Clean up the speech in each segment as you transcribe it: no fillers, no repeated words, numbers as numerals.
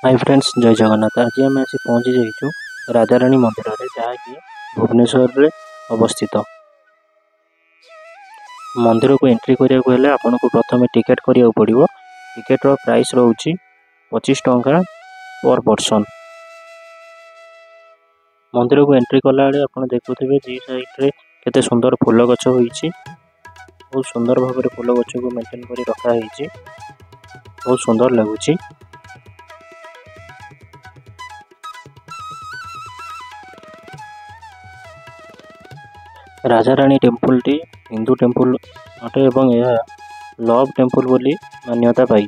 Hi friends जय जगन्नाथ। आज आम आसी पहुँची जाइए राजाराणी मंदिर में जहाँकि भुवनेश्वर में अवस्थित। मंदिर को एंट्री करने आपको प्रथम टिकेट करा पड़ो। टिकेट प्राइस रोचे 25 टंका पर पर्सन। मंदिर को एंट्री कला आप देखुए दी साइड्रे केते सुंदर फूल गछ होती। बहुत सुंदर भाव में फूल गछ को मेंटेन कर रखाही। बहुत सुंदर लगुच। राजाराणी टेम्पल टी हिंदू टेम्पल अटे एवं यह लव टेम्पल बोली मान्यता पाई।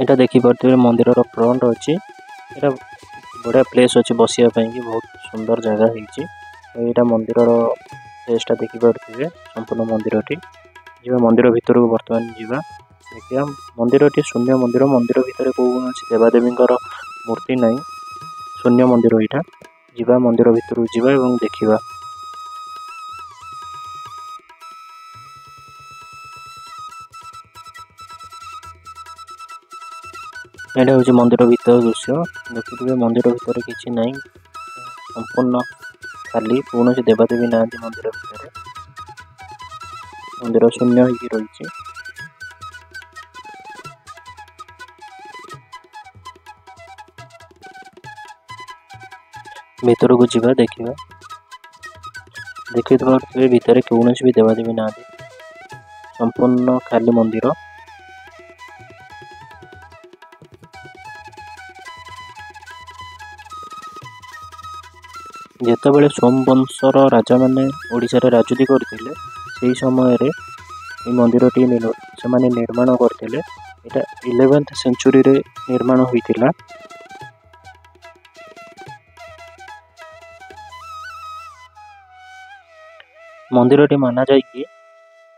एटा देखी पारे मंदिर फ्रंट अच्छी एटा बढ़िया प्लेस अच्छी बसिया की बहुत सुंदर जगह है। मंदिर प्लेसटा देखी पारे संपूर्ण मंदिर टी जी मंदिर भितर को बर्तमान जीवा देखिए। मंदिर टी शून्य मंदिर मंदिर भितर कौन देवादेवी मूर्ति नहीं शून्य मंदिर यहाँ जीवा मंदिर भितर जीवा एवं देखिवा। यहाँ हूँ मंदिर भीतर दृश्य देखुए। मंदिर भितर किसी ना संपूर्ण खाली कौन देवादेवी ना मंदिर भितर मंदिर शून्य हो रही। भीतर को जीवा देखिए देखिए भीतर कौन भी देवादेवी ना संपूर्ण खाली मंदिर। जितेबाला सोमवंशर राजा मैंने ओडिशा रे राजूती करथिले सेही समय रे ये मंदिर टी से निर्माण करथिले। एटा 11th सेंचुरी रे निर्माण होइतिला। मंदिर टी माना जाय कि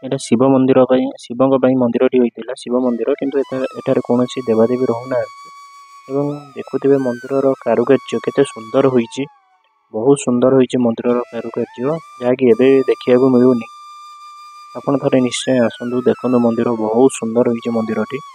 एटा शिव मंदिर शिवंग मंदिर टी होइतिला शिव मंदिर किंतु एटार कौन देवादेवी रहूना एवं देखुथिबे मंदिर कारुकार्य केते सुंदर होइछि। बहुत सुंदर होइछि मंदिर कारुकार्य जहाँकि एबे देखिया को मिलूनी। आपण थरे निश्चय आसंतु देखो मंदिर बहुत सुंदर होइछि मंदिर टी।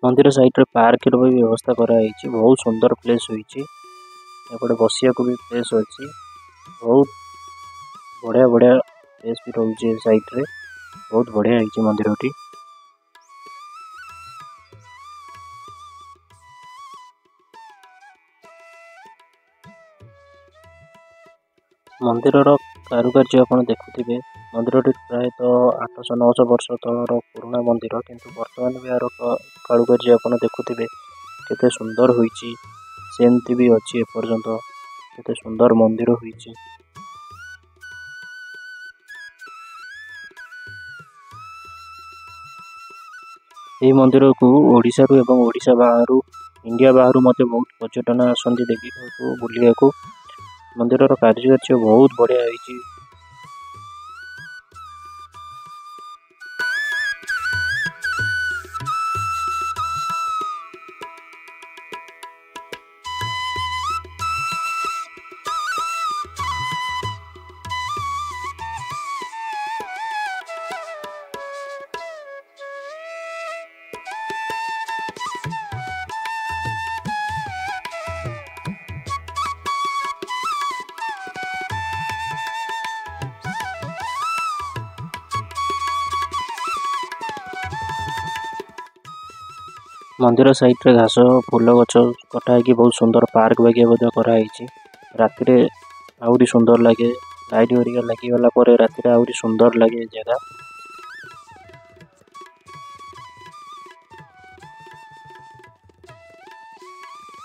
मंदिर साइड रे पार्क भी व्यवस्था कराई। बहुत सुंदर प्लेस होइछि। एपटे बसिया को भी प्लेस अच्छी। बहुत बढ़िया बढ़िया प्लेस भी रही साइड रे बहुत बढ़िया है मंदिर टी। मंदिर कारुकार्य आप देखुए मंदिर प्राय 800-900 वर्ष तलर पुराना मंदिर किंतु वर्तमान भी यार कारुकार्य आप देखुए केते सुंदर होइछि। सेमती भी अच्छी एपर्यंत केते सुंदर मंदिर होइछि। ये मंदिर को ओडिशा रु एवं ओडिशा बाहर इंडिया बाहर मध्य बहुत पर्यटन आसंती देखा बुलिया को। मंदिर कारुकार्य बहुत बढ़िया होइछि। मंदिर साइड रे घास फूल गछ कटा होगी बहुत सुंदर पार्क बागिया कराई। राति आहरी सुंदर लगे लाइट हरिका लगिगला राति आहरी सुंदर लगे जगह।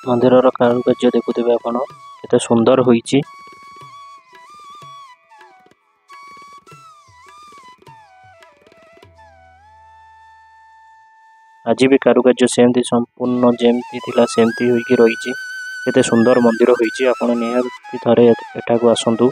मंदिर कारुकार्य देखुवे आपण केते सुंदर होईची। आज भी कारुकार्य सेमती संपूर्ण जेमती थिला सेमती होईकी रहीची। केते सुंदर मंदिर होईची। आपण निहाती थरे एठाकू आसंतु।